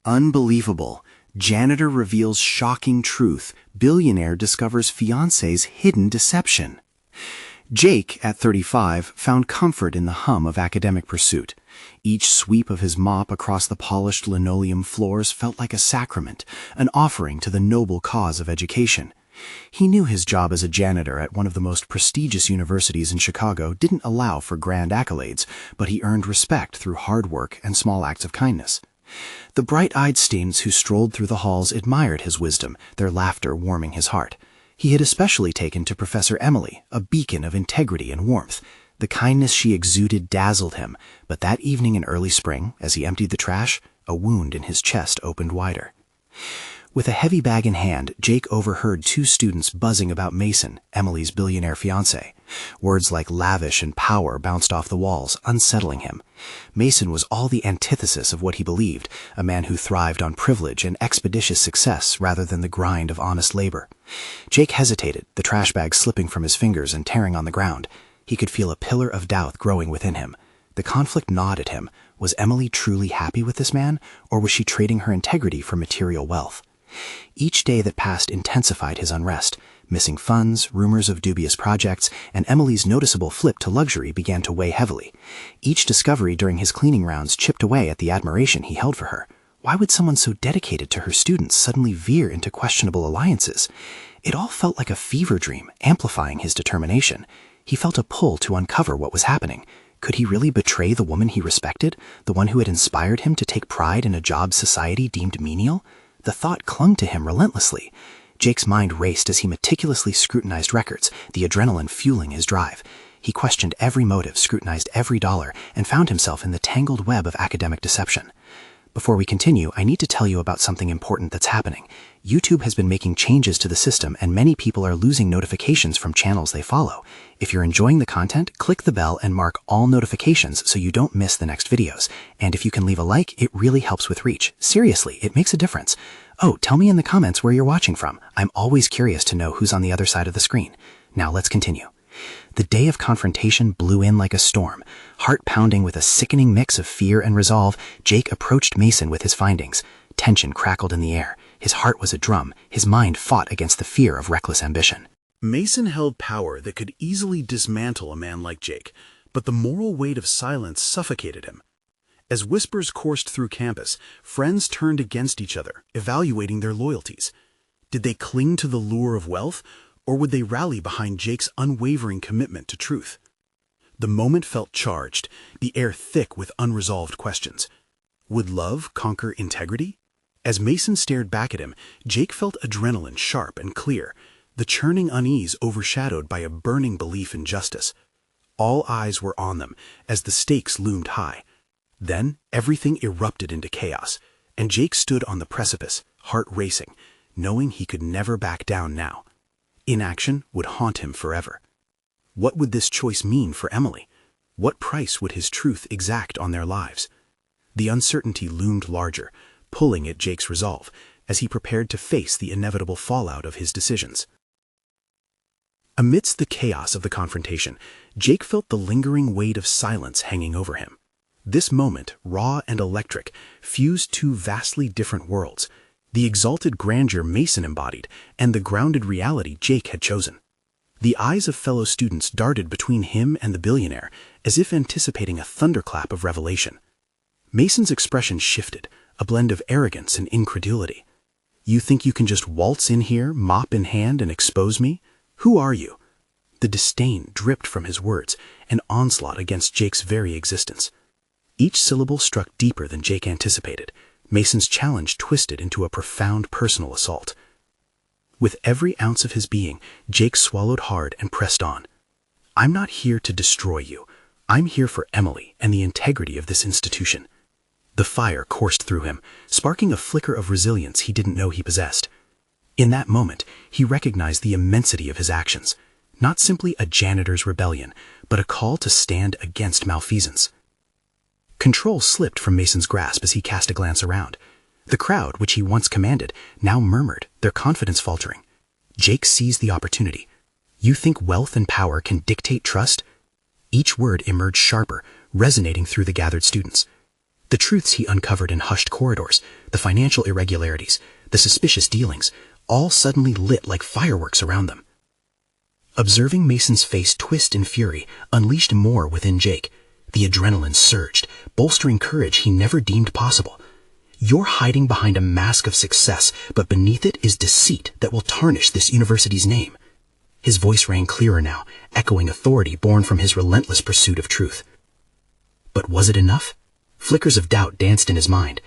Unbelievable. Janitor reveals shocking truth. Billionaire discovers fiancé's hidden deception. Jake, at 35, found comfort in the hum of academic pursuit. Each sweep of his mop across the polished linoleum floors felt like a sacrament, an offering to the noble cause of education. He knew his job as a janitor at one of the most prestigious universities in Chicago didn't allow for grand accolades, but he earned respect through hard work and small acts of kindness. The bright-eyed students who strolled through the halls admired his wisdom, their laughter warming his heart. He had especially taken to Professor Emily, a beacon of integrity and warmth. The kindness she exuded dazzled him, but that evening in early spring, as he emptied the trash, a wound in his chest opened wider. With a heavy bag in hand, Jake overheard two students buzzing about Mason, Emily's billionaire fiancé. Words like lavish and power bounced off the walls, unsettling him. Mason was all the antithesis of what he believed, a man who thrived on privilege and expeditious success rather than the grind of honest labor. Jake hesitated, the trash bag slipping from his fingers and tearing on the ground. He could feel a pillar of doubt growing within him. The conflict gnawed at him. Was Emily truly happy with this man, or was she trading her integrity for material wealth? Each day that passed intensified his unrest. Missing funds, rumors of dubious projects, and Emily's noticeable flip to luxury began to weigh heavily. Each discovery during his cleaning rounds chipped away at the admiration he held for her. Why would someone so dedicated to her students suddenly veer into questionable alliances? It all felt like a fever dream, amplifying his determination. He felt a pull to uncover what was happening. Could he really betray the woman he respected, the one who had inspired him to take pride in a job society deemed menial? The thought clung to him relentlessly. Jake's mind raced as he meticulously scrutinized records, the adrenaline fueling his drive. He questioned every motive, scrutinized every dollar, and found himself in the tangled web of academic deception. Before we continue, I need to tell you about something important that's happening. YouTube has been making changes to the system, and many people are losing notifications from channels they follow. If you're enjoying the content, click the bell and mark all notifications so you don't miss the next videos. And if you can leave a like, it really helps with reach. Seriously, it makes a difference. Oh, tell me in the comments where you're watching from. I'm always curious to know who's on the other side of the screen. Now let's continue. The day of confrontation blew in like a storm. Heart pounding with a sickening mix of fear and resolve, Jake approached Mason with his findings. Tension crackled in the air. His heart was a drum. His mind fought against the fear of reckless ambition. Mason held power that could easily dismantle a man like Jake, but the moral weight of silence suffocated him. As whispers coursed through campus, friends turned against each other, evaluating their loyalties. Did they cling to the lure of wealth, or would they rally behind Jake's unwavering commitment to truth? The moment felt charged, the air thick with unresolved questions. Would love conquer integrity? As Mason stared back at him, Jake felt adrenaline sharp and clear, the churning unease overshadowed by a burning belief in justice. All eyes were on them as the stakes loomed high. Then everything erupted into chaos, and Jake stood on the precipice, heart racing, knowing he could never back down now. Inaction would haunt him forever. What would this choice mean for Emily? What price would his truth exact on their lives? The uncertainty loomed larger, pulling at Jake's resolve as he prepared to face the inevitable fallout of his decisions. Amidst the chaos of the confrontation, Jake felt the lingering weight of silence hanging over him. This moment, raw and electric, fused two vastly different worlds, the exalted grandeur Mason embodied and the grounded reality Jake had chosen. The eyes of fellow students darted between him and the billionaire, as if anticipating a thunderclap of revelation. Mason's expression shifted, a blend of arrogance and incredulity. "You think you can just waltz in here, mop in hand, and expose me? Who are you?" The disdain dripped from his words, an onslaught against Jake's very existence. Each syllable struck deeper than Jake anticipated. Mason's challenge twisted into a profound personal assault. With every ounce of his being, Jake swallowed hard and pressed on. "I'm not here to destroy you. I'm here for Emily and the integrity of this institution." The fire coursed through him, sparking a flicker of resilience he didn't know he possessed. In that moment, he recognized the immensity of his actions. Not simply a janitor's rebellion, but a call to stand against malfeasance. Control slipped from Mason's grasp as he cast a glance around. The crowd, which he once commanded, now murmured, their confidence faltering. Jake seized the opportunity. "You think wealth and power can dictate trust?" Each word emerged sharper, resonating through the gathered students. The truths he uncovered in hushed corridors, the financial irregularities, the suspicious dealings, all suddenly lit like fireworks around them. Observing Mason's face twist in fury unleashed more within Jake. The adrenaline surged, bolstering courage he never deemed possible. You're hiding behind a mask of success, but beneath it is deceit that will tarnish this university's name. His voice rang clearer now, echoing authority born from his relentless pursuit of truth. But was it enough? Flickers of doubt danced in his mind.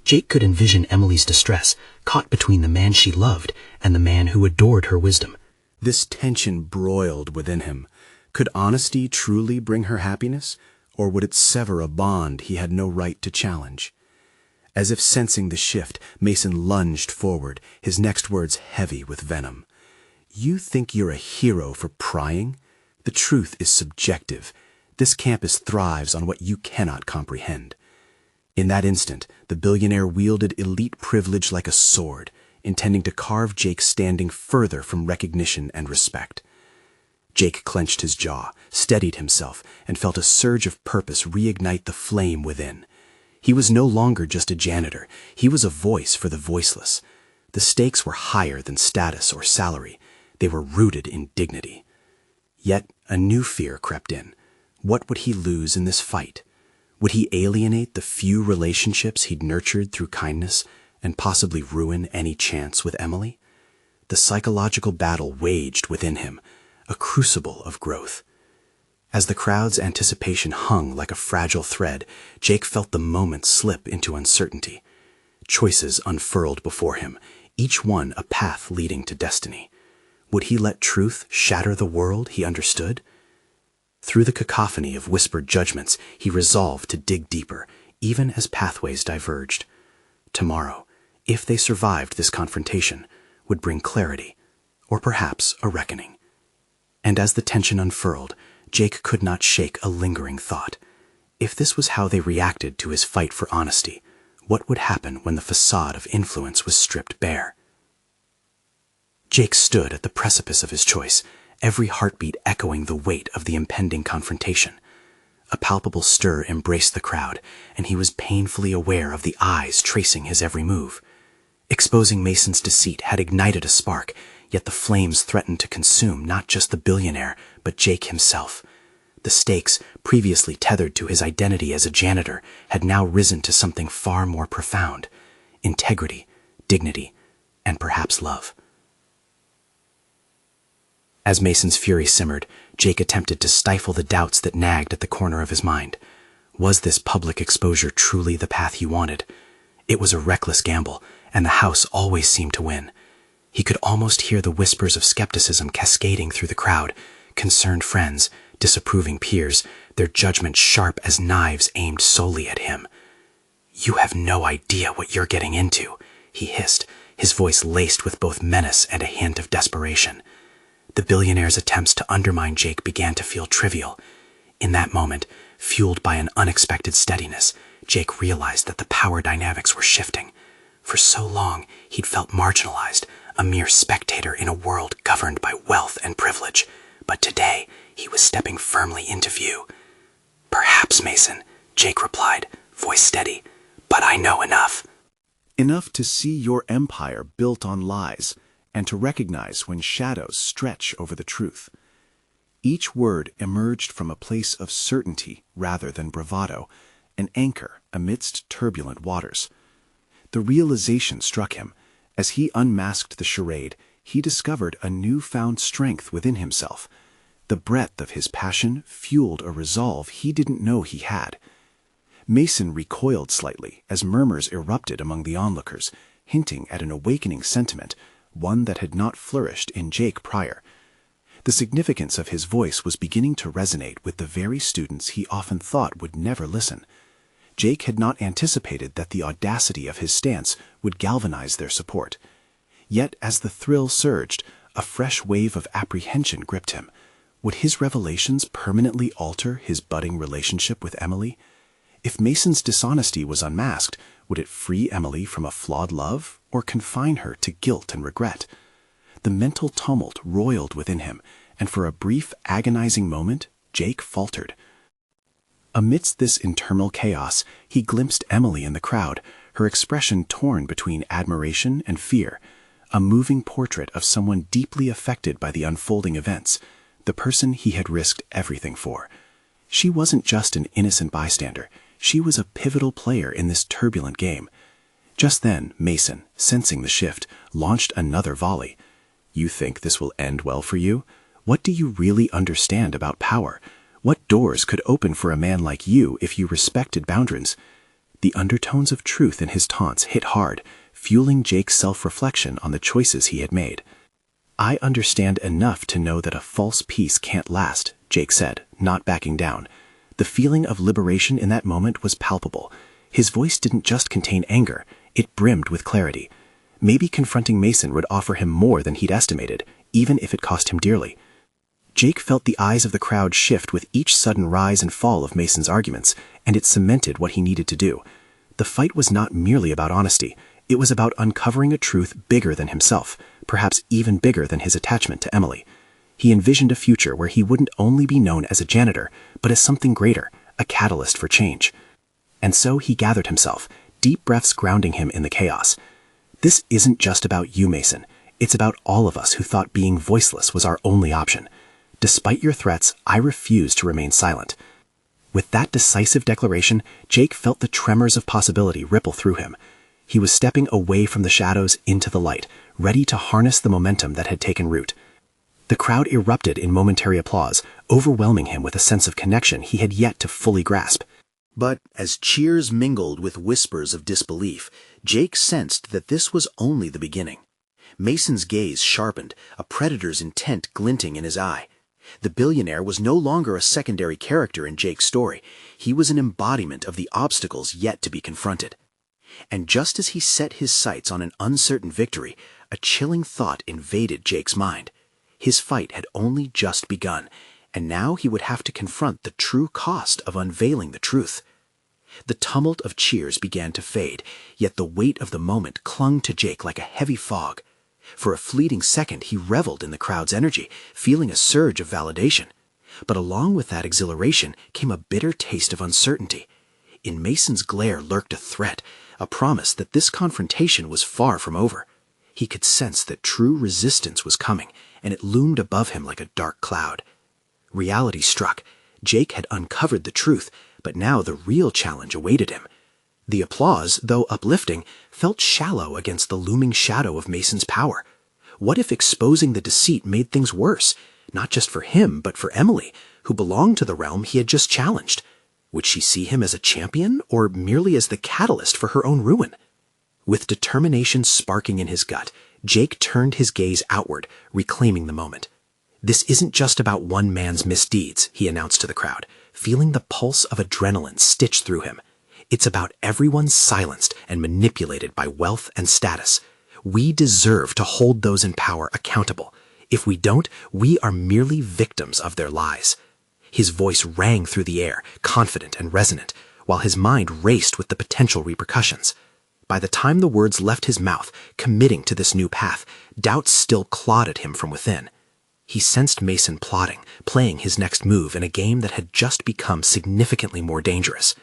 Jake could envision Emily's distress, caught between the man she loved and the man who adored her wisdom. This tension broiled within him. Could honesty truly bring her happiness, or would it sever a bond he had no right to challenge? As if sensing the shift, Mason lunged forward, his next words heavy with venom. You think you're a hero for prying? The truth is subjective. This campus thrives on what you cannot comprehend. In that instant, the billionaire wielded elite privilege like a sword, intending to carve Jake standing further from recognition and respect. Jake clenched his jaw, steadied himself, and felt a surge of purpose reignite the flame within. He was no longer just a janitor. He was a voice for the voiceless. The stakes were higher than status or salary. They were rooted in dignity. Yet a new fear crept in. What would he lose in this fight? Would he alienate the few relationships he'd nurtured through kindness and possibly ruin any chance with Emily? The psychological battle waged within him, a crucible of growth. As the crowd's anticipation hung like a fragile thread, Jake felt the moment slip into uncertainty. Choices unfurled before him, each one a path leading to destiny. Would he let truth shatter the world he understood? Through the cacophony of whispered judgments, he resolved to dig deeper, even as pathways diverged. Tomorrow, if they survived this confrontation, would bring clarity, or perhaps a reckoning. And as the tension unfurled, Jake could not shake a lingering thought. If this was how they reacted to his fight for honesty, what would happen when the facade of influence was stripped bare? Jake stood at the precipice of his choice, every heartbeat echoing the weight of the impending confrontation. A palpable stir embraced the crowd, and he was painfully aware of the eyes tracing his every move. Exposing Mason's deceit had ignited a spark, yet the flames threatened to consume not just the billionaire, but Jake himself. The stakes, previously tethered to his identity as a janitor, had now risen to something far more profound: integrity, dignity, and perhaps love. As Mason's fury simmered, Jake attempted to stifle the doubts that nagged at the corner of his mind. Was this public exposure truly the path he wanted? It was a reckless gamble, and the house always seemed to win. He could almost hear the whispers of skepticism cascading through the crowd, concerned friends, disapproving peers, their judgment sharp as knives aimed solely at him. "You have no idea what you're getting into," he hissed, his voice laced with both menace and a hint of desperation. The billionaire's attempts to undermine Jake began to feel trivial. In that moment, fueled by an unexpected steadiness, Jake realized that the power dynamics were shifting. For so long, he'd felt marginalized, a mere spectator in a world governed by wealth and privilege. But today, he was stepping firmly into view. "Perhaps, Mason," Jake replied, voice steady, "but I know enough." Enough to see your empire built on lies, and to recognize when shadows stretch over the truth. Each word emerged from a place of certainty rather than bravado, an anchor amidst turbulent waters. The realization struck him. As he unmasked the charade, he discovered a newfound strength within himself. The breadth of his passion fueled a resolve he didn't know he had. Mason recoiled slightly as murmurs erupted among the onlookers, hinting at an awakening sentiment, one that had not flourished in Jake prior. The significance of his voice was beginning to resonate with the very students he often thought would never listen. Jake had not anticipated that the audacity of his stance would galvanize their support. Yet as the thrill surged, a fresh wave of apprehension gripped him. Would his revelations permanently alter his budding relationship with Emily? If Mason's dishonesty was unmasked, would it free Emily from a flawed love, or confine her to guilt and regret? The mental tumult roiled within him, and for a brief, agonizing moment, Jake faltered. Amidst this internal chaos, he glimpsed Emily in the crowd, her expression torn between admiration and fear, a moving portrait of someone deeply affected by the unfolding events, the person he had risked everything for. She wasn't just an innocent bystander, she was a pivotal player in this turbulent game. Just then, Mason, sensing the shift, launched another volley. "You think this will end well for you? What do you really understand about power? What doors could open for a man like you if you respected boundaries?" The undertones of truth in his taunts hit hard, fueling Jake's self-reflection on the choices he had made. "I understand enough to know that a false peace can't last," Jake said, not backing down. The feeling of liberation in that moment was palpable. His voice didn't just contain anger, it brimmed with clarity. Maybe confronting Mason would offer him more than he'd estimated, even if it cost him dearly. Jake felt the eyes of the crowd shift with each sudden rise and fall of Mason's arguments, and it cemented what he needed to do. The fight was not merely about honesty, it was about uncovering a truth bigger than himself, perhaps even bigger than his attachment to Emily. He envisioned a future where he wouldn't only be known as a janitor, but as something greater, a catalyst for change. And so he gathered himself, deep breaths grounding him in the chaos. "This isn't just about you, Mason. It's about all of us who thought being voiceless was our only option. Despite your threats, I refuse to remain silent." With that decisive declaration, Jake felt the tremors of possibility ripple through him. He was stepping away from the shadows into the light, ready to harness the momentum that had taken root. The crowd erupted in momentary applause, overwhelming him with a sense of connection he had yet to fully grasp. But as cheers mingled with whispers of disbelief, Jake sensed that this was only the beginning. Mason's gaze sharpened, a predator's intent glinting in his eye. The billionaire was no longer a secondary character in Jake's story. He was an embodiment of the obstacles yet to be confronted. And just as he set his sights on an uncertain victory, a chilling thought invaded Jake's mind. His fight had only just begun, and now he would have to confront the true cost of unveiling the truth. The tumult of cheers began to fade, yet the weight of the moment clung to Jake like a heavy fog. For a fleeting second, he reveled in the crowd's energy, feeling a surge of validation. But along with that exhilaration came a bitter taste of uncertainty. In Mason's glare lurked a threat, a promise that this confrontation was far from over. He could sense that true resistance was coming, and it loomed above him like a dark cloud. Reality struck. Jake had uncovered the truth, but now the real challenge awaited him. The applause, though uplifting, felt shallow against the looming shadow of Mason's power. What if exposing the deceit made things worse, not just for him, but for Emily, who belonged to the realm he had just challenged? Would she see him as a champion, or merely as the catalyst for her own ruin? With determination sparking in his gut, Jake turned his gaze outward, reclaiming the moment. "This isn't just about one man's misdeeds," he announced to the crowd, feeling the pulse of adrenaline stitch through him. "It's about everyone silenced and manipulated by wealth and status. We deserve to hold those in power accountable. If we don't, we are merely victims of their lies." His voice rang through the air, confident and resonant, while his mind raced with the potential repercussions. By the time the words left his mouth, committing to this new path, doubts still clawed at him from within. He sensed Mason plotting, playing his next move in a game that had just become significantly more dangerous.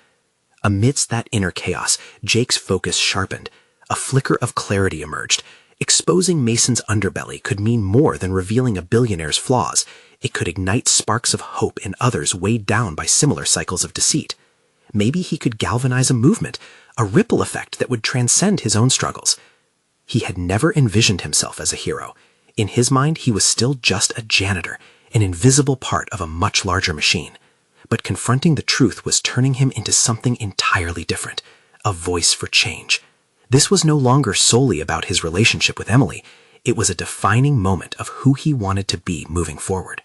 Amidst that inner chaos, Jake's focus sharpened. A flicker of clarity emerged. Exposing Mason's underbelly could mean more than revealing a billionaire's flaws. It could ignite sparks of hope in others weighed down by similar cycles of deceit. Maybe he could galvanize a movement, a ripple effect that would transcend his own struggles. He had never envisioned himself as a hero. In his mind, he was still just a janitor, an invisible part of a much larger machine. But confronting the truth was turning him into something entirely different, a voice for change. This was no longer solely about his relationship with Emily. It was a defining moment of who he wanted to be moving forward.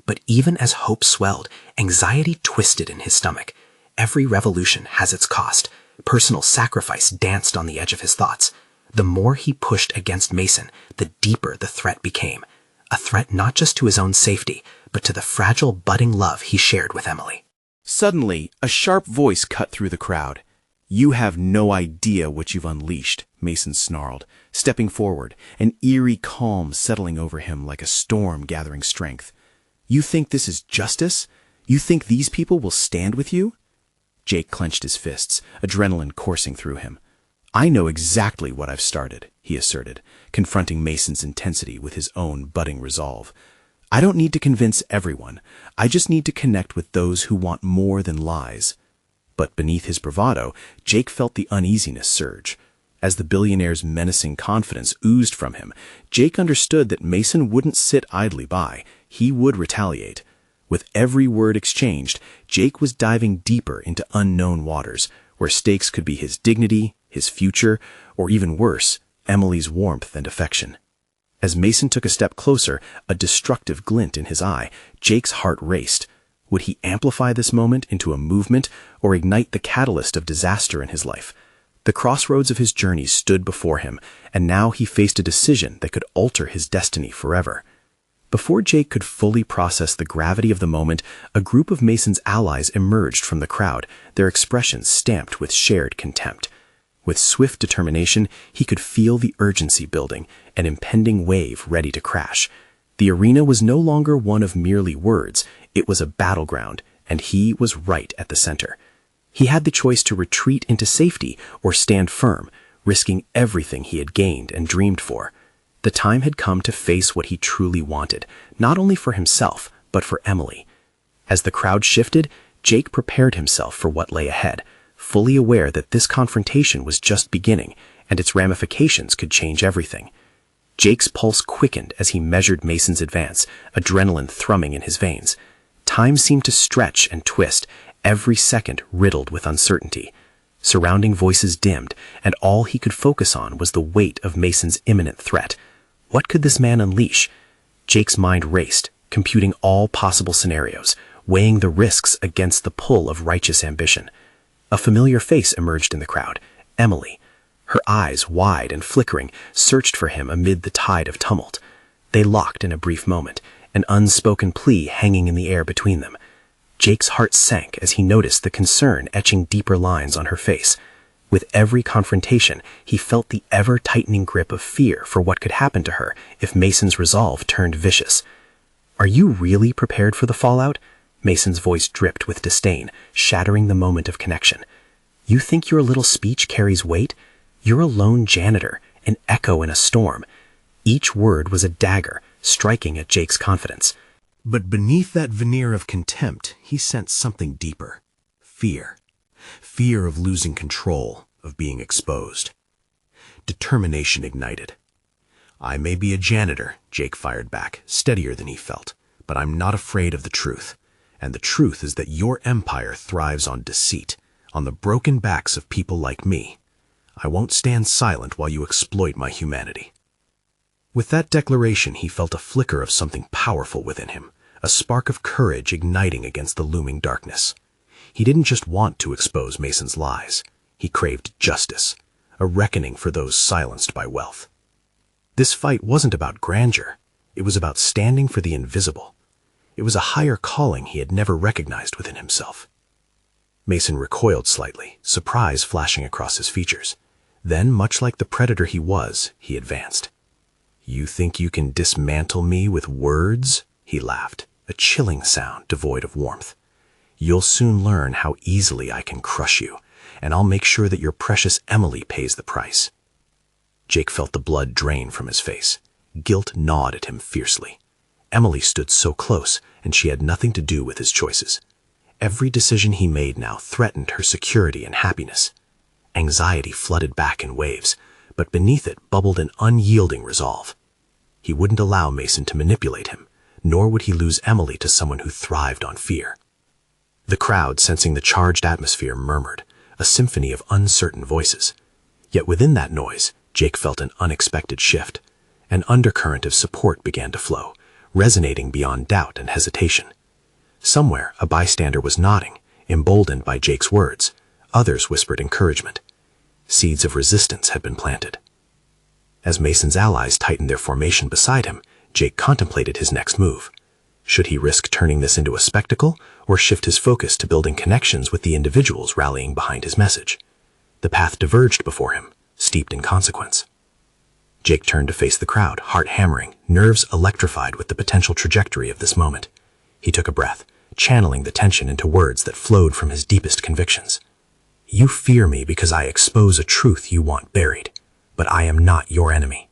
But even as hope swelled, anxiety twisted in his stomach. Every revolution has its cost. Personal sacrifice danced on the edge of his thoughts. The more he pushed against Mason, the deeper the threat became. A threat not just to his own safety, but to the fragile, budding love he shared with Emily. Suddenly, a sharp voice cut through the crowd. "You have no idea what you've unleashed," Mason snarled, stepping forward, an eerie calm settling over him like a storm gathering strength. "You think this is justice? You think these people will stand with you? Jake clenched his fists, adrenaline coursing through him. I know exactly what I've started, he asserted, confronting Mason's intensity with his own budding resolve. I don't need to convince everyone. I just need to connect with those who want more than lies. But beneath his bravado, Jake felt the uneasiness surge. As the billionaire's menacing confidence oozed from him, Jake understood that Mason wouldn't sit idly by. He would retaliate. With every word exchanged, Jake was diving deeper into unknown waters, where stakes could be his dignity, his future, or even worse, Emily's warmth and affection. As Mason took a step closer, a destructive glint in his eye, Jake's heart raced. Would he amplify this moment into a movement or ignite the catalyst of disaster in his life? The crossroads of his journey stood before him, and now he faced a decision that could alter his destiny forever. Before Jake could fully process the gravity of the moment, a group of Mason's allies emerged from the crowd, their expressions stamped with shared contempt. With swift determination, he could feel the urgency building, an impending wave ready to crash. The arena was no longer one of merely words, it was a battleground, and he was right at the center. He had the choice to retreat into safety or stand firm, risking everything he had gained and dreamed for. The time had come to face what he truly wanted, not only for himself, but for Emily. As the crowd shifted, Jake prepared himself for what lay ahead, fully aware that this confrontation was just beginning, and its ramifications could change everything. Jake's pulse quickened as he measured Mason's advance, adrenaline thrumming in his veins. Time seemed to stretch and twist, every second riddled with uncertainty. Surrounding voices dimmed, and all he could focus on was the weight of Mason's imminent threat. What could this man unleash? Jake's mind raced, computing all possible scenarios, weighing the risks against the pull of righteous ambition. A familiar face emerged in the crowd, Emily. Her eyes, wide and flickering, searched for him amid the tide of tumult. They locked in a brief moment, an unspoken plea hanging in the air between them. Jake's heart sank as he noticed the concern etching deeper lines on her face. With every confrontation, he felt the ever-tightening grip of fear for what could happen to her if Mason's resolve turned vicious. Are you really prepared for the fallout? Mason's voice dripped with disdain, shattering the moment of connection. You think your little speech carries weight? You're a lone janitor, an echo in a storm. Each word was a dagger, striking at Jake's confidence. But beneath that veneer of contempt, he sensed something deeper. Fear. Fear of losing control, of being exposed. Determination ignited. I may be a janitor, Jake fired back, steadier than he felt, but I'm not afraid of the truth. And the truth is that your empire thrives on deceit, on the broken backs of people like me. I won't stand silent while you exploit my humanity. With that declaration, he felt a flicker of something powerful within him, a spark of courage igniting against the looming darkness. He didn't just want to expose Mason's lies. He craved justice, a reckoning for those silenced by wealth. This fight wasn't about grandeur. It was about standing for the invisible. It was a higher calling he had never recognized within himself. Mason recoiled slightly, surprise flashing across his features. Then, much like the predator he was, he advanced. You think you can dismantle me with words? He laughed, a chilling sound devoid of warmth. You'll soon learn how easily I can crush you, and I'll make sure that your precious Emily pays the price. Jake felt the blood drain from his face. Guilt gnawed at him fiercely. Emily stood so close, and she had nothing to do with his choices. Every decision he made now threatened her security and happiness. Anxiety flooded back in waves, but beneath it bubbled an unyielding resolve. He wouldn't allow Mason to manipulate him, nor would he lose Emily to someone who thrived on fear. The crowd, sensing the charged atmosphere, murmured, a symphony of uncertain voices. Yet within that noise, Jake felt an unexpected shift. An undercurrent of support began to flow, resonating beyond doubt and hesitation. Somewhere, a bystander was nodding, emboldened by Jake's words. Others whispered encouragement. Seeds of resistance had been planted. As Mason's allies tightened their formation beside him, Jake contemplated his next move. Should he risk turning this into a spectacle, or shift his focus to building connections with the individuals rallying behind his message? The path diverged before him, steeped in consequence. Jake turned to face the crowd, heart hammering, nerves electrified with the potential trajectory of this moment. He took a breath, channeling the tension into words that flowed from his deepest convictions. You fear me because I expose a truth you want buried, but I am not your enemy.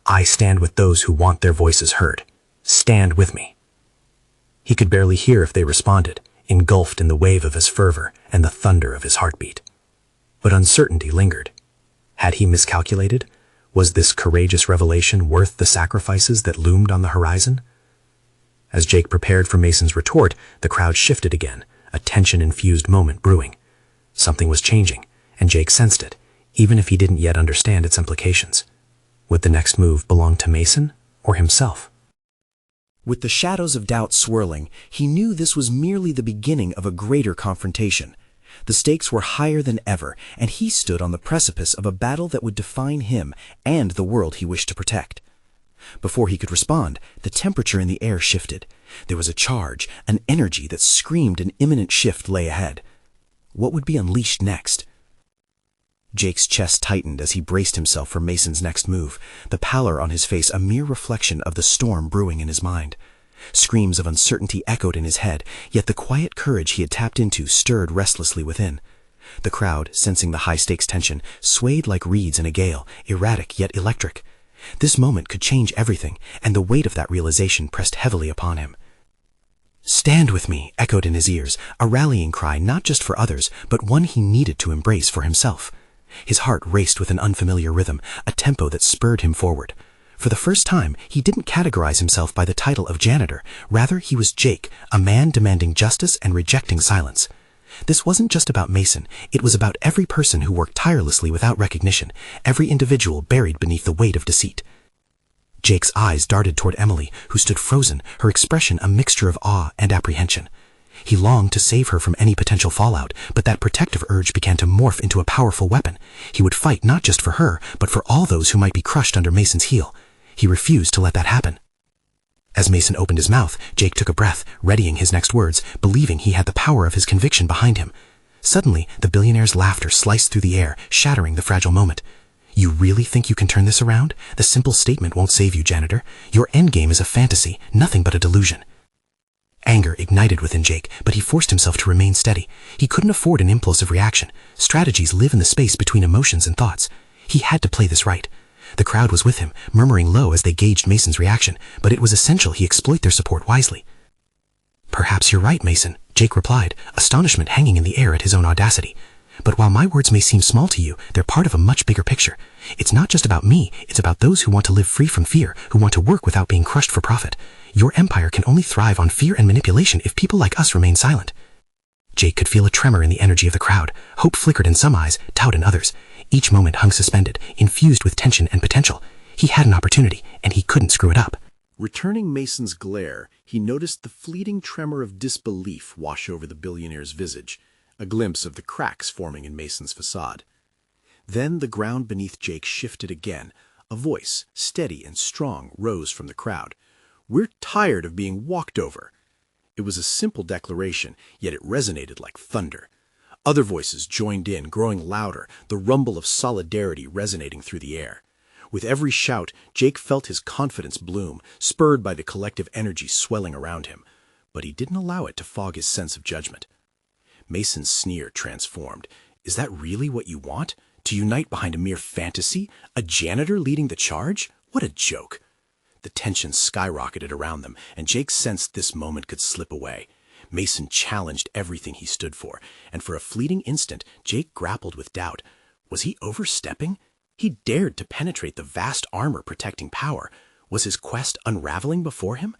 I stand with those who want their voices heard. Stand with me. He could barely hear if they responded, engulfed in the wave of his fervor and the thunder of his heartbeat. But uncertainty lingered. Had he miscalculated? Was this courageous revelation worth the sacrifices that loomed on the horizon? As Jake prepared for Mason's retort, the crowd shifted again, a tension-infused moment brewing. Something was changing, and Jake sensed it, even if he didn't yet understand its implications. Would the next move belong to Mason or himself? With the shadows of doubt swirling, he knew this was merely the beginning of a greater confrontation. The stakes were higher than ever, and he stood on the precipice of a battle that would define him and the world he wished to protect. Before he could respond, the temperature in the air shifted. There was a charge, an energy that screamed an imminent shift lay ahead. What would be unleashed next? Jake's chest tightened as he braced himself for Mason's next move, the pallor on his face a mere reflection of the storm brewing in his mind. Screams of uncertainty echoed in his head, yet the quiet courage he had tapped into stirred restlessly within. The crowd, sensing the high-stakes tension, swayed like reeds in a gale, erratic yet electric. This moment could change everything, and the weight of that realization pressed heavily upon him. "Stand with me," echoed in his ears, a rallying cry not just for others, but one he needed to embrace for himself. His heart raced with an unfamiliar rhythm, a tempo that spurred him forward. For the first time, he didn't categorize himself by the title of janitor. Rather, he was Jake, a man demanding justice and rejecting silence. This wasn't just about Mason. It was about every person who worked tirelessly without recognition, every individual buried beneath the weight of deceit. Jake's eyes darted toward Emily, who stood frozen, her expression a mixture of awe and apprehension. He longed to save her from any potential fallout, but that protective urge began to morph into a powerful weapon. He would fight not just for her, but for all those who might be crushed under Mason's heel. He refused to let that happen. As Mason opened his mouth, Jake took a breath, readying his next words, believing he had the power of his conviction behind him. Suddenly, the billionaire's laughter sliced through the air, shattering the fragile moment. "You really think you can turn this around? The simple statement won't save you, janitor. Your endgame is a fantasy, nothing but a delusion." Anger ignited within Jake, but he forced himself to remain steady. He couldn't afford an impulsive reaction. Strategies live in the space between emotions and thoughts. He had to play this right. The crowd was with him, murmuring low as they gauged Mason's reaction, but it was essential he exploit their support wisely. "Perhaps you're right, Mason," Jake replied, astonishment hanging in the air at his own audacity. "But while my words may seem small to you, they're part of a much bigger picture. It's not just about me, it's about those who want to live free from fear, who want to work without being crushed for profit. Your empire can only thrive on fear and manipulation if people like us remain silent." Jake could feel a tremor in the energy of the crowd. Hope flickered in some eyes, doubt in others. Each moment hung suspended, infused with tension and potential. He had an opportunity, and he couldn't screw it up. Returning Mason's glare, he noticed the fleeting tremor of disbelief wash over the billionaire's visage, a glimpse of the cracks forming in Mason's facade. Then the ground beneath Jake shifted again. A voice, steady and strong, rose from the crowd. "We're tired of being walked over." It was a simple declaration, yet it resonated like thunder. Other voices joined in, growing louder, the rumble of solidarity resonating through the air. With every shout, Jake felt his confidence bloom, spurred by the collective energy swelling around him. But he didn't allow it to fog his sense of judgment. Mason's sneer transformed. "Is that really what you want? To unite behind a mere fantasy? A janitor leading the charge? What a joke!" The tension skyrocketed around them, and Jake sensed this moment could slip away. Mason challenged everything he stood for, and for a fleeting instant, Jake grappled with doubt. Was he overstepping? He dared to penetrate the vast armor protecting power. Was his quest unraveling before him?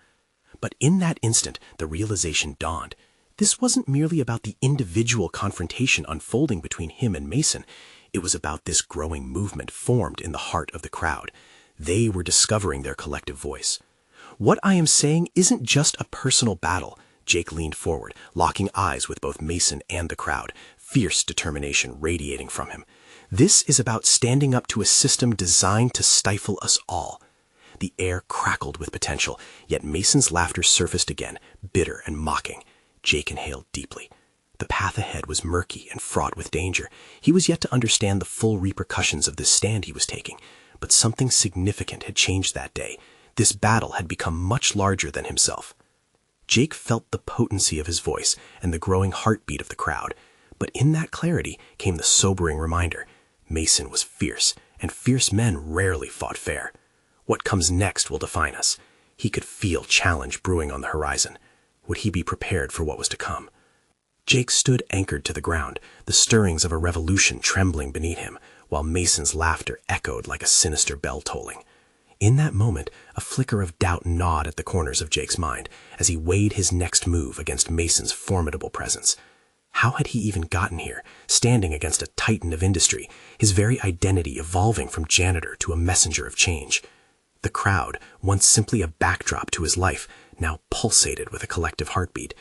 But in that instant, the realization dawned. This wasn't merely about the individual confrontation unfolding between him and Mason. It was about this growing movement formed in the heart of the crowd. They were discovering their collective voice. "What I am saying isn't just a personal battle." Jake leaned forward, locking eyes with both Mason and the crowd, fierce determination radiating from him. "This is about standing up to a system designed to stifle us all." The air crackled with potential, yet Mason's laughter surfaced again, bitter and mocking. Jake inhaled deeply. The path ahead was murky and fraught with danger. He was yet to understand the full repercussions of this stand he was taking. But something significant had changed that day. This battle had become much larger than himself. Jake felt the potency of his voice and the growing heartbeat of the crowd, but in that clarity came the sobering reminder. Mason was fierce, and fierce men rarely fought fair. What comes next will define us. He could feel challenge brewing on the horizon. Would he be prepared for what was to come? Jake stood anchored to the ground, the stirrings of a revolution trembling beneath him, while Mason's laughter echoed like a sinister bell tolling. In that moment, a flicker of doubt gnawed at the corners of Jake's mind as he weighed his next move against Mason's formidable presence. How had he even gotten here, standing against a titan of industry, his very identity evolving from janitor to a messenger of change? The crowd, once simply a backdrop to his life, now pulsated with a collective heartbeat.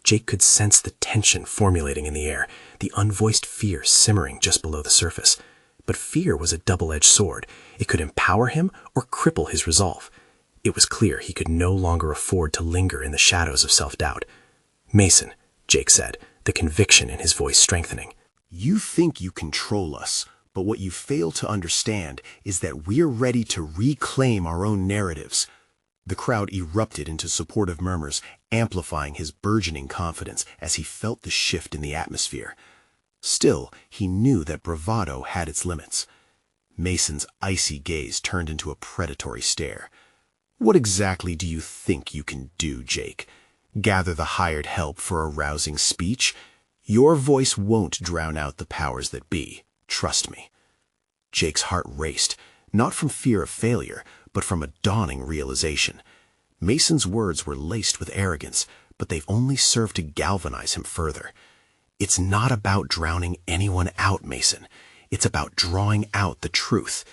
Jake could sense the tension formulating in the air, the unvoiced fear simmering just below the surface. But fear was a double-edged sword. It could empower him or cripple his resolve. It was clear he could no longer afford to linger in the shadows of self-doubt. "Mason," Jake said, the conviction in his voice strengthening. You think you control us, but what you fail to understand is that we're ready to reclaim our own narratives. The crowd erupted into supportive murmurs, amplifying his burgeoning confidence as he felt the shift in the atmosphere. Still, he knew that bravado had its limits. Mason's icy gaze turned into a predatory stare. What exactly do you think you can do, Jake? Gather the hired help for a rousing speech? Your voice won't drown out the powers that be. Trust me. Jake's heart raced, not from fear of failure, but from a dawning realization. Mason's words were laced with arrogance, but they've only served to galvanize him further. It's not about drowning anyone out, Mason. It's about drawing out the truth.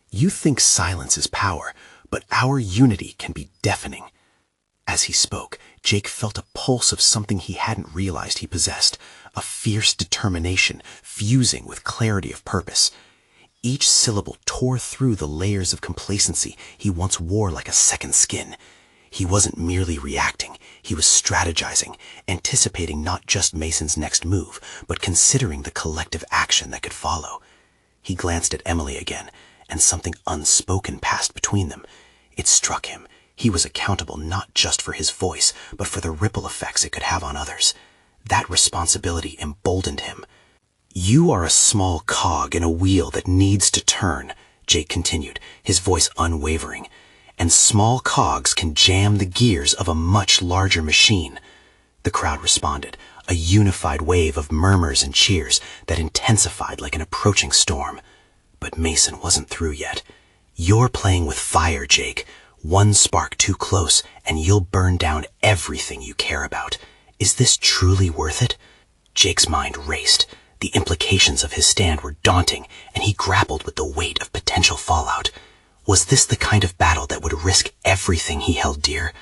You think silence is power, but our unity can be deafening. As he spoke, Jake felt a pulse of something he hadn't realized he possessed, a fierce determination fusing with clarity of purpose. Each syllable tore through the layers of complacency he once wore like a second skin. He wasn't merely reacting, he was strategizing, anticipating not just Mason's next move, but considering the collective action that could follow. He glanced at Emily again, and something unspoken passed between them. It struck him. He was accountable not just for his voice, but for the ripple effects it could have on others. That responsibility emboldened him. "You are a small cog in a wheel that needs to turn," Jake continued, his voice unwavering. "And small cogs can jam the gears of a much larger machine." The crowd responded, a unified wave of murmurs and cheers that intensified like an approaching storm. But Mason wasn't through yet. "You're playing with fire, Jake. One spark too close, and you'll burn down everything you care about. Is this truly worth it?" Jake's mind raced. The implications of his stand were daunting, and he grappled with the weight of potential fallout. Was this the kind of battle that would risk everything he held dear?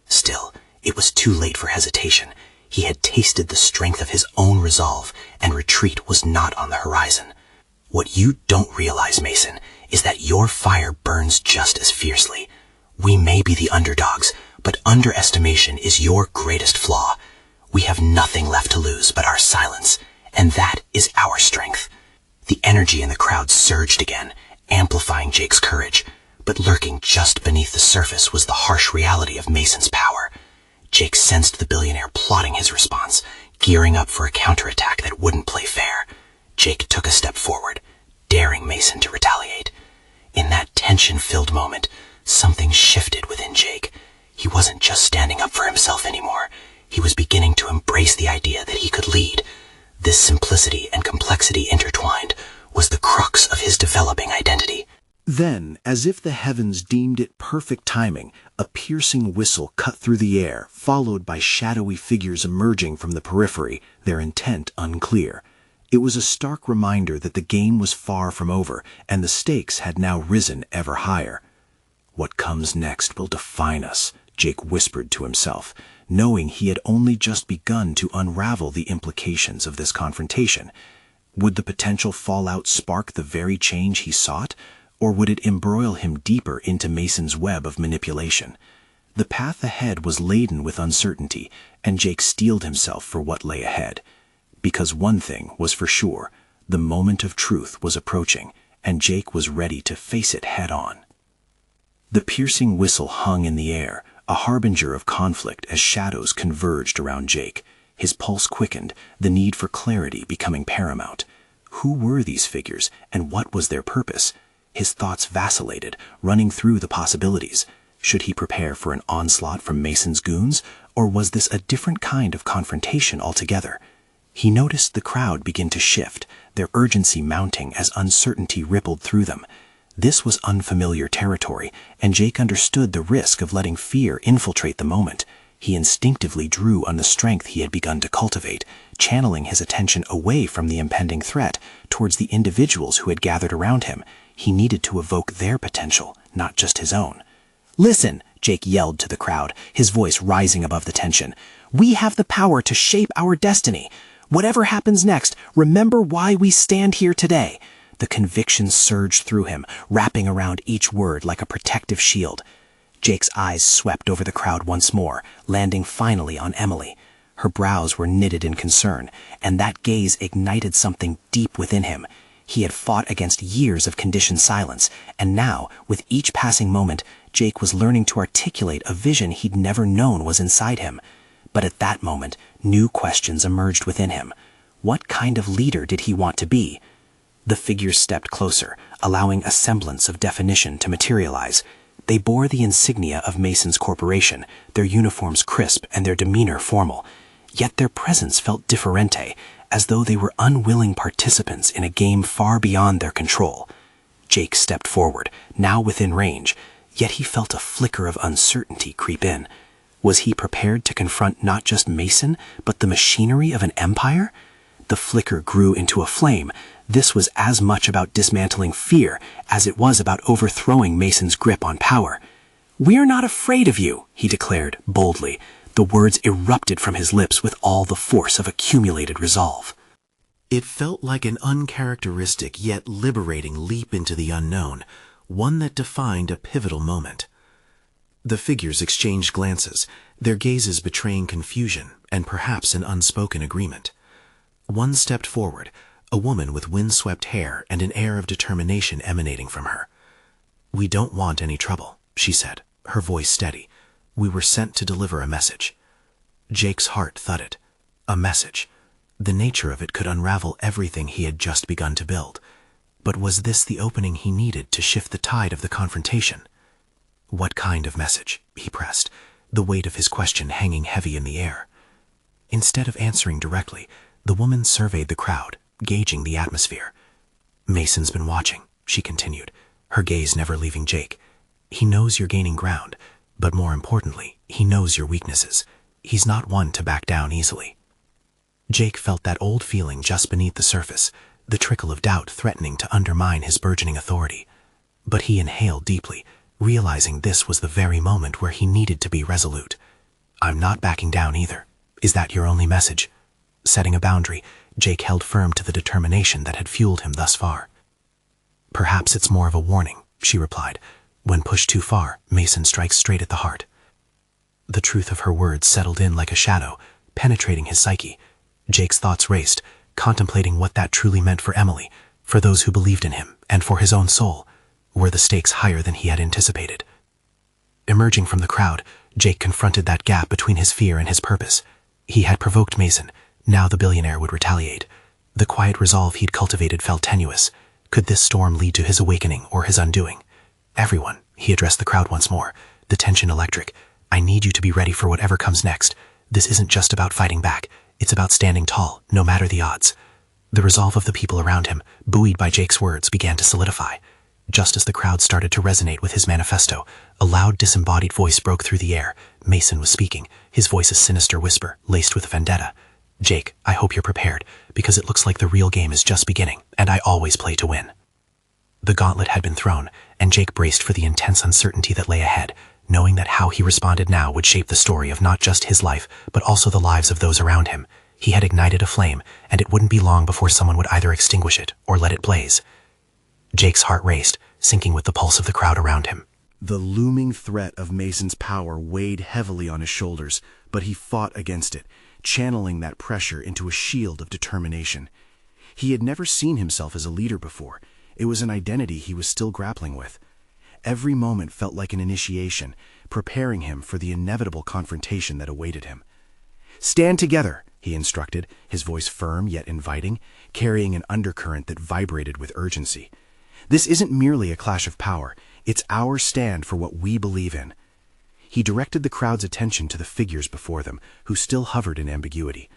Still, it was too late for hesitation. He had tasted the strength of his own resolve, and retreat was not on the horizon. "What you don't realize, Mason, is that your fire burns just as fiercely. We may be the underdogs, but underestimation is your greatest flaw. We have nothing left to lose but our silence, and that is our strength." The energy in the crowd surged again, amplifying Jake's courage, but lurking just beneath the surface was the harsh reality of Mason's power. Jake sensed the billionaire plotting his response, gearing up for a counterattack that wouldn't play fair. Jake took a step forward, daring Mason to retaliate. In that tension-filled moment, something shifted within Jake. He wasn't just standing up for himself anymore. He was beginning to embrace the idea that he could lead. This simplicity and complexity intertwined was the crux of his developing identity. Then, as if the heavens deemed it perfect timing, a piercing whistle cut through the air, followed by shadowy figures emerging from the periphery, their intent unclear. It was a stark reminder that the game was far from over, and the stakes had now risen ever higher. "What comes next will define us," Jake whispered to himself, knowing he had only just begun to unravel the implications of this confrontation. Would the potential fallout spark the very change he sought, or would it embroil him deeper into Mason's web of manipulation? The path ahead was laden with uncertainty, and Jake steeled himself for what lay ahead. Because one thing was for sure, the moment of truth was approaching, and Jake was ready to face it head on. The piercing whistle hung in the air, a harbinger of conflict as shadows converged around Jake. His pulse quickened, the need for clarity becoming paramount. Who were these figures, and what was their purpose? His thoughts vacillated, running through the possibilities. Should he prepare for an onslaught from Mason's goons, or was this a different kind of confrontation altogether? He noticed the crowd begin to shift, their urgency mounting as uncertainty rippled through them. This was unfamiliar territory, and Jake understood the risk of letting fear infiltrate the moment. He instinctively drew on the strength he had begun to cultivate, channeling his attention away from the impending threat towards the individuals who had gathered around him. He needed to evoke their potential, not just his own. "Listen," Jake yelled to the crowd, his voice rising above the tension. "We have the power to shape our destiny. Whatever happens next, remember why we stand here today." The conviction surged through him, wrapping around each word like a protective shield. Jake's eyes swept over the crowd once more, landing finally on Emily. Her brows were knitted in concern, and that gaze ignited something deep within him. He had fought against years of conditioned silence, and now, with each passing moment, Jake was learning to articulate a vision he'd never known was inside him. But at that moment, new questions emerged within him. What kind of leader did he want to be? The figures stepped closer, allowing a semblance of definition to materialize. They bore the insignia of Mason's corporation, their uniforms crisp and their demeanor formal. Yet their presence felt differente, as though they were unwilling participants in a game far beyond their control. Jake stepped forward, now within range, yet he felt a flicker of uncertainty creep in. Was he prepared to confront not just Mason, but the machinery of an empire? The flicker grew into a flame. This was as much about dismantling fear as it was about overthrowing Mason's grip on power. "We're not afraid of you," he declared boldly. The words erupted from his lips with all the force of accumulated resolve. It felt like an uncharacteristic yet liberating leap into the unknown, one that defined a pivotal moment. The figures exchanged glances, their gazes betraying confusion and perhaps an unspoken agreement. One stepped forward, a woman with windswept hair and an air of determination emanating from her. "We don't want any trouble," she said, her voice steady. "We were sent to deliver a message." Jake's heart thudded. A message. The nature of it could unravel everything he had just begun to build. But was this the opening he needed to shift the tide of the confrontation? "What kind of message?" he pressed, the weight of his question hanging heavy in the air. Instead of answering directly, the woman surveyed the crowd, gauging the atmosphere. "Mason's been watching," she continued, her gaze never leaving Jake. "He knows you're gaining ground, but more importantly, he knows your weaknesses. He's not one to back down easily." Jake felt that old feeling just beneath the surface, the trickle of doubt threatening to undermine his burgeoning authority. But he inhaled deeply, realizing this was the very moment where he needed to be resolute. "I'm not backing down either. Is that your only message?" Setting a boundary, Jake held firm to the determination that had fueled him thus far. "Perhaps it's more of a warning," she replied. "When pushed too far, Mason strikes straight at the heart." The truth of her words settled in like a shadow, penetrating his psyche. Jake's thoughts raced, contemplating what that truly meant for Emily, for those who believed in him, and for his own soul. Were the stakes higher than he had anticipated? Emerging from the crowd, Jake confronted that gap between his fear and his purpose. He had provoked Mason. Now the billionaire would retaliate. The quiet resolve he'd cultivated felt tenuous. Could this storm lead to his awakening or his undoing? "Everyone," he addressed the crowd once more, the tension electric. "I need you to be ready for whatever comes next. This isn't just about fighting back. It's about standing tall, no matter the odds." The resolve of the people around him, buoyed by Jake's words, began to solidify. Just as the crowd started to resonate with his manifesto, a loud, disembodied voice broke through the air. Mason was speaking, his voice a sinister whisper, laced with vendetta. "Jake, I hope you're prepared, because it looks like the real game is just beginning, and I always play to win." The gauntlet had been thrown, and Jake braced for the intense uncertainty that lay ahead, knowing that how he responded now would shape the story of not just his life, but also the lives of those around him. He had ignited a flame, and it wouldn't be long before someone would either extinguish it or let it blaze. Jake's heart raced, syncing with the pulse of the crowd around him. The looming threat of Mason's power weighed heavily on his shoulders, but he fought against it, channeling that pressure into a shield of determination. He had never seen himself as a leader before. It was an identity he was still grappling with. Every moment felt like an initiation, preparing him for the inevitable confrontation that awaited him. "Stand together," he instructed, his voice firm yet inviting, carrying an undercurrent that vibrated with urgency. "This isn't merely a clash of power, it's our stand for what we believe in." He directed the crowd's attention to the figures before them, who still hovered in ambiguity.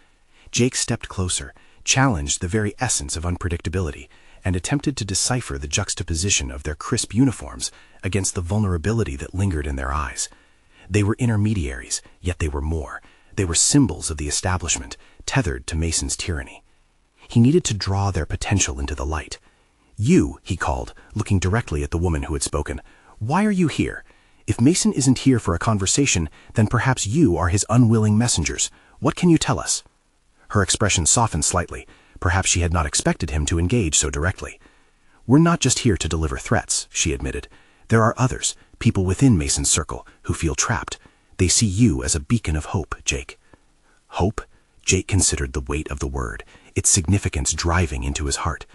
Jake stepped closer, challenged the very essence of unpredictability, and attempted to decipher the juxtaposition of their crisp uniforms against the vulnerability that lingered in their eyes. They were intermediaries, yet they were more. They were symbols of the establishment, tethered to Mason's tyranny. He needed to draw their potential into the light. "You," he called, looking directly at the woman who had spoken, "why are you here? If Mason isn't here for a conversation, then perhaps you are his unwilling messengers. What can you tell us?" Her expression softened slightly. Perhaps she had not expected him to engage so directly. "We're not just here to deliver threats," she admitted. "There are others, people within Mason's circle, who feel trapped. They see you as a beacon of hope, Jake." Hope? Jake considered the weight of the word, its significance driving into his heart.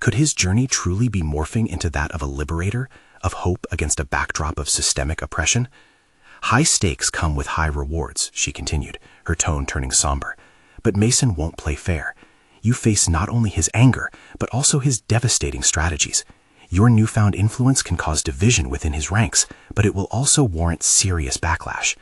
Could his journey truly be morphing into that of a liberator, of hope against a backdrop of systemic oppression? "High stakes come with high rewards," she continued, her tone turning somber. "But Mason won't play fair. You face not only his anger, but also his devastating strategies. Your newfound influence can cause division within his ranks, but it will also warrant serious backlash."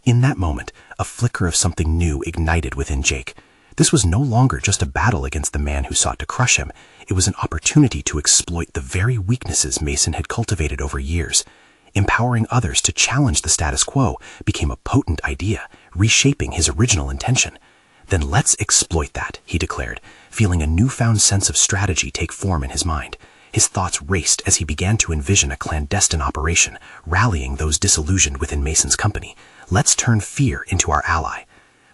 In that moment, a flicker of something new ignited within Jake. This was no longer just a battle against the man who sought to crush him. It was an opportunity to exploit the very weaknesses Mason had cultivated over years. Empowering others to challenge the status quo became a potent idea, reshaping his original intention. "Then let's exploit that," he declared, feeling a newfound sense of strategy take form in his mind. His thoughts raced as he began to envision a clandestine operation, rallying those disillusioned within Mason's company. Let's turn fear into our ally.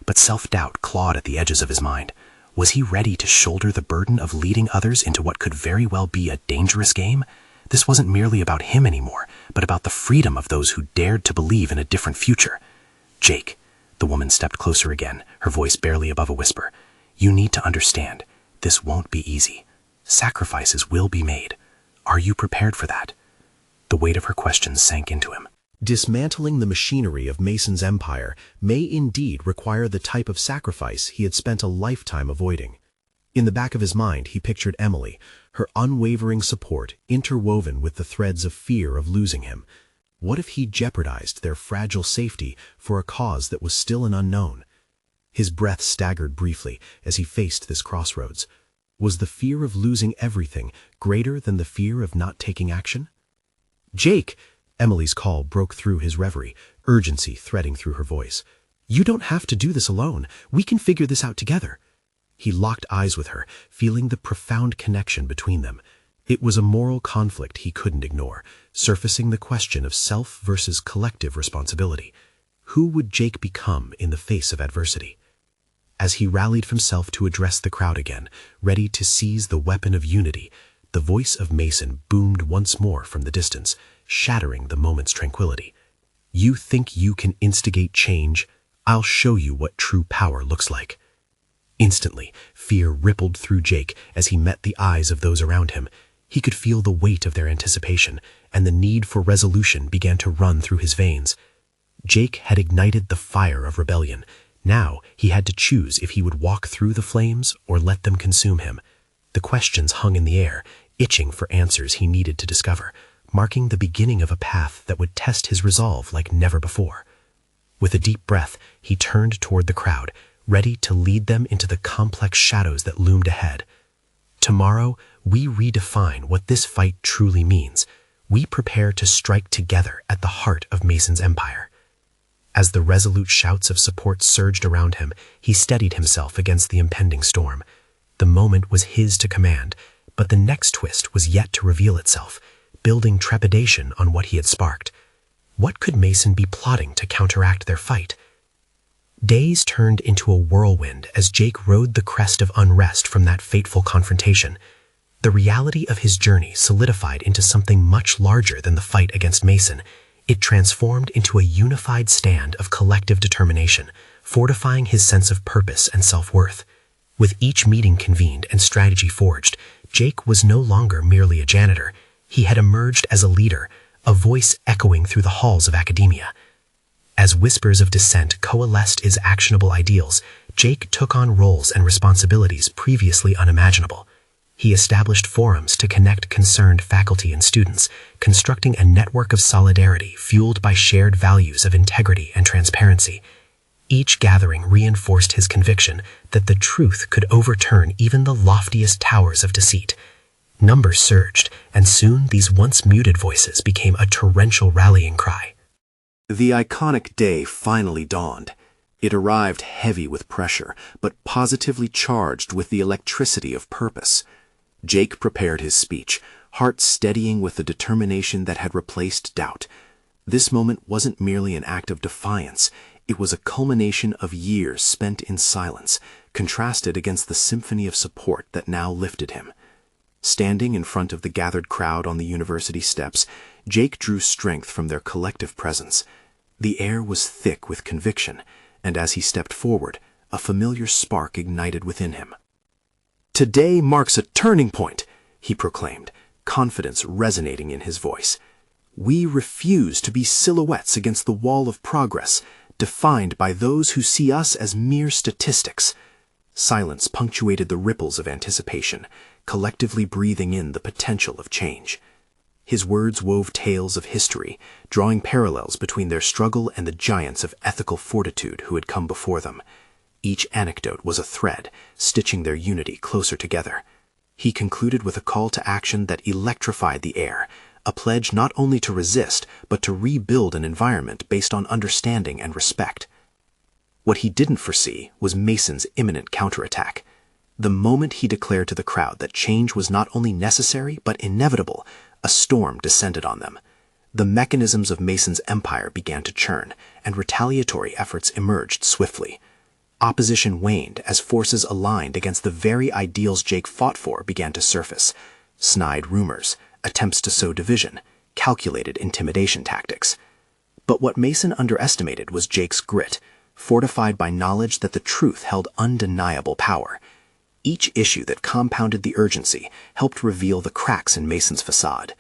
But self-doubt clawed at the edges of his mind. Was he ready to shoulder the burden of leading others into what could very well be a dangerous game? This wasn't merely about him anymore, but about the freedom of those who dared to believe in a different future. "Jake," the woman stepped closer again, her voice barely above a whisper. "You need to understand, this won't be easy. Sacrifices will be made. Are you prepared for that?" The weight of her questions sank into him. Dismantling the machinery of Mason's empire may indeed require the type of sacrifice he had spent a lifetime avoiding. In the back of his mind, he pictured Emily, her unwavering support interwoven with the threads of fear of losing him. What if he jeopardized their fragile safety for a cause that was still an unknown? His breath staggered briefly as he faced this crossroads. Was the fear of losing everything greater than the fear of not taking action? "Jake!" Emily's call broke through his reverie, urgency threading through her voice. "You don't have to do this alone. We can figure this out together." He locked eyes with her, feeling the profound connection between them. It was a moral conflict he couldn't ignore, surfacing the question of self versus collective responsibility. Who would Jake become in the face of adversity? As he rallied himself to address the crowd again, ready to seize the weapon of unity, the voice of Mason boomed once more from the distance, shattering the moment's tranquility. "You think you can instigate change? I'll show you what true power looks like." Instantly, fear rippled through Jake as he met the eyes of those around him. He could feel the weight of their anticipation, and the need for resolution began to run through his veins. Jake had ignited the fire of rebellion. Now he had to choose if he would walk through the flames or let them consume him. The questions hung in the air, itching for answers he needed to discover, marking the beginning of a path that would test his resolve like never before. With a deep breath, he turned toward the crowd, ready to lead them into the complex shadows that loomed ahead. Tomorrow, we redefine what this fight truly means. We prepare to strike together at the heart of Mason's empire. As the resolute shouts of support surged around him, he steadied himself against the impending storm. The moment was his to command, but the next twist was yet to reveal itself, building trepidation on what he had sparked. What could Mason be plotting to counteract their fight? Days turned into a whirlwind as Jake rode the crest of unrest from that fateful confrontation. The reality of his journey solidified into something much larger than the fight against Mason. It transformed into a unified stand of collective determination, fortifying his sense of purpose and self-worth. With each meeting convened and strategy forged, Jake was no longer merely a janitor. He had emerged as a leader, a voice echoing through the halls of academia. As whispers of dissent coalesced as actionable ideals, Jake took on roles and responsibilities previously unimaginable. He established forums to connect concerned faculty and students, constructing a network of solidarity fueled by shared values of integrity and transparency. Each gathering reinforced his conviction that the truth could overturn even the loftiest towers of deceit. Numbers surged, and soon these once muted voices became a torrential rallying cry. The iconic day finally dawned. It arrived heavy with pressure, but positively charged with the electricity of purpose. Jake prepared his speech, heart steadying with the determination that had replaced doubt. This moment wasn't merely an act of defiance. It was a culmination of years spent in silence, contrasted against the symphony of support that now lifted him. Standing in front of the gathered crowd on the university steps, Jake drew strength from their collective presence. The air was thick with conviction, and as he stepped forward, a familiar spark ignited within him. "Today marks a turning point," he proclaimed, confidence resonating in his voice. "We refuse to be silhouettes against the wall of progress, defined by those who see us as mere statistics." Silence punctuated the ripples of anticipation, collectively breathing in the potential of change. His words wove tales of history, drawing parallels between their struggle and the giants of ethical fortitude who had come before them. Each anecdote was a thread, stitching their unity closer together. He concluded with a call to action that electrified the air, a pledge not only to resist, but to rebuild an environment based on understanding and respect. What he didn't foresee was Mason's imminent counterattack. The moment he declared to the crowd that change was not only necessary but inevitable, a storm descended on them. The mechanisms of Mason's empire began to churn, and retaliatory efforts emerged swiftly. Opposition waned as forces aligned against the very ideals Jake fought for began to surface. Snide rumors, attempts to sow division, calculated intimidation tactics. But what Mason underestimated was Jake's grit, fortified by knowledge that the truth held undeniable power. Each issue that compounded the urgency helped reveal the cracks in Mason's facade.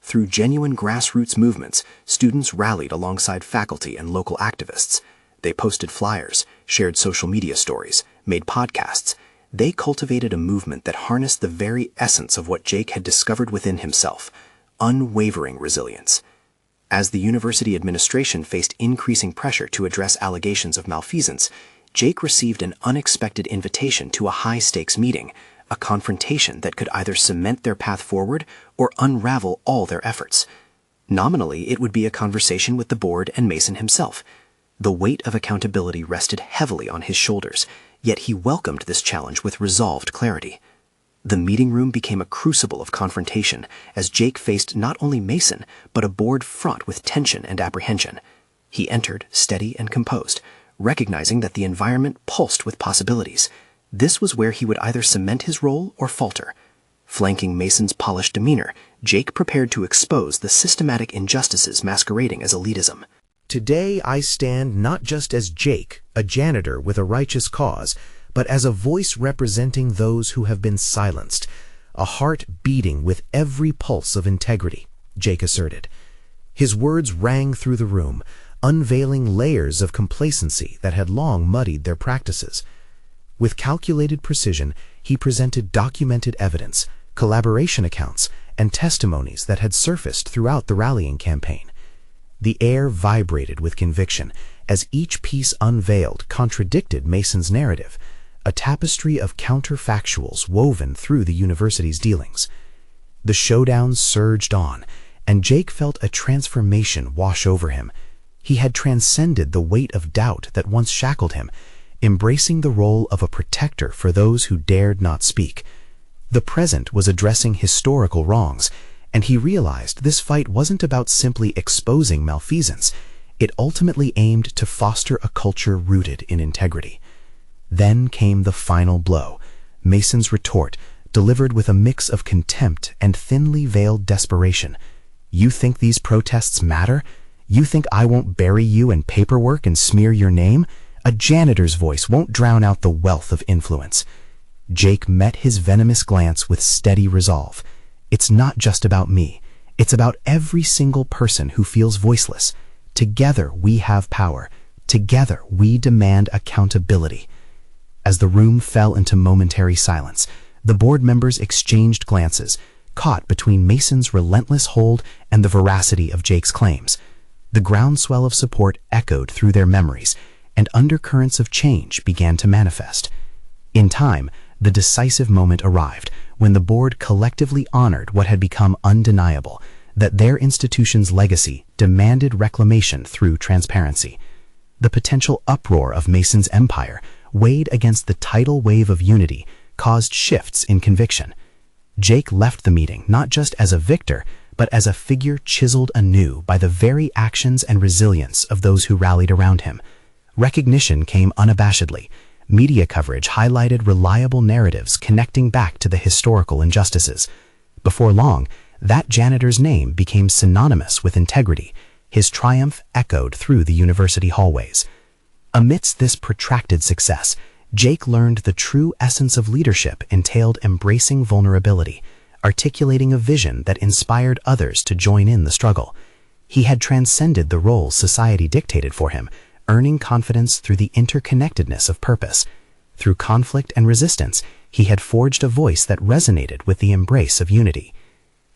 Through genuine grassroots movements, students rallied alongside faculty and local activists. They posted flyers, shared social media stories, made podcasts. They cultivated a movement that harnessed the very essence of what Jake had discovered within himself: unwavering resilience. As the university administration faced increasing pressure to address allegations of malfeasance, Jake received an unexpected invitation to a high-stakes meeting, a confrontation that could either cement their path forward or unravel all their efforts. Nominally, it would be a conversation with the board and Mason himself. The weight of accountability rested heavily on his shoulders, yet he welcomed this challenge with resolved clarity. The meeting room became a crucible of confrontation as Jake faced not only Mason, but a board fraught with tension and apprehension. He entered, steady and composed, recognizing that the environment pulsed with possibilities. This was where he would either cement his role or falter. Flanking Mason's polished demeanor, Jake prepared to expose the systematic injustices masquerading as elitism. "Today I stand not just as Jake, a janitor with a righteous cause, but as a voice representing those who have been silenced, a heart beating with every pulse of integrity," Jake asserted. His words rang through the room, unveiling layers of complacency that had long muddied their practices. With calculated precision, he presented documented evidence, collaboration accounts, and testimonies that had surfaced throughout the rallying campaign. The air vibrated with conviction as each piece unveiled contradicted Mason's narrative, a tapestry of counterfactuals woven through the university's dealings. The showdown surged on, and Jake felt a transformation wash over him. He had transcended the weight of doubt that once shackled him, embracing the role of a protector for those who dared not speak. The present was addressing historical wrongs, and he realized this fight wasn't about simply exposing malfeasance. It ultimately aimed to foster a culture rooted in integrity. Then came the final blow, Mason's retort, delivered with a mix of contempt and thinly veiled desperation. "You think these protests matter? You think I won't bury you in paperwork and smear your name? A janitor's voice won't drown out the wealth of influence." Jake met his venomous glance with steady resolve. "It's not just about me. It's about every single person who feels voiceless. Together we have power. Together we demand accountability. As the room fell into momentary silence, the board members exchanged glances, caught between Mason's relentless hold and the veracity of Jake's claims. The groundswell of support echoed through their memories, and undercurrents of change began to manifest. In time, the decisive moment arrived when the board collectively honored what had become undeniable, that their institution's legacy demanded reclamation through transparency. The potential uproar of Mason's empire, weighed against the tidal wave of unity, caused shifts in conviction. Jake left the meeting not just as a victor, but as a figure chiseled anew by the very actions and resilience of those who rallied around him. Recognition came unabashedly. Media coverage highlighted reliable narratives connecting back to the historical injustices. Before long, that janitor's name became synonymous with integrity. His triumph echoed through the university hallways. Amidst this protracted success, Jake learned the true essence of leadership entailed embracing vulnerability, articulating a vision that inspired others to join in the struggle. He had transcended the roles society dictated for him, earning confidence through the interconnectedness of purpose. Through conflict and resistance, he had forged a voice that resonated with the embrace of unity.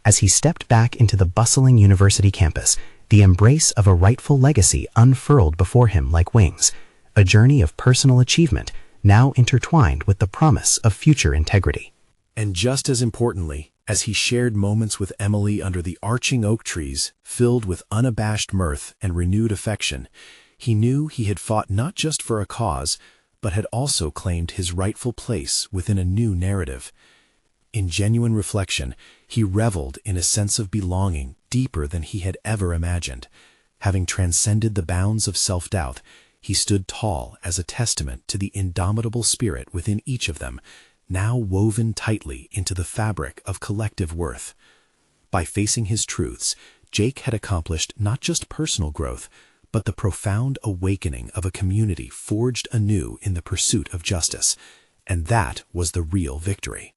As he stepped back into the bustling university campus, the embrace of a rightful legacy unfurled before him like wings, a journey of personal achievement now intertwined with the promise of future integrity. And just as importantly, as he shared moments with Emily under the arching oak trees, filled with unabashed mirth and renewed affection, he knew he had fought not just for a cause, but had also claimed his rightful place within a new narrative. In genuine reflection, he reveled in a sense of belonging deeper than he had ever imagined. Having transcended the bounds of self-doubt, he stood tall as a testament to the indomitable spirit within each of them, now woven tightly into the fabric of collective worth. By facing his truths, Jake had accomplished not just personal growth, but the profound awakening of a community forged anew in the pursuit of justice. And that was the real victory.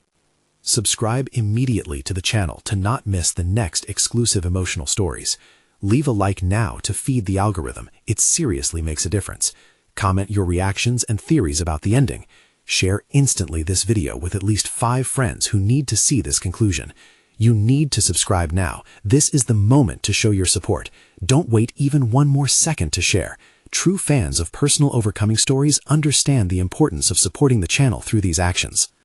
Subscribe immediately to the channel to not miss the next exclusive emotional stories. Leave a like now to feed the algorithm. It seriously makes a difference. Comment your reactions and theories about the ending. Share instantly this video with at least 5 friends who need to see this conclusion. You need to subscribe now. This is the moment to show your support. Don't wait even one more second to share. True fans of personal overcoming stories understand the importance of supporting the channel through these actions.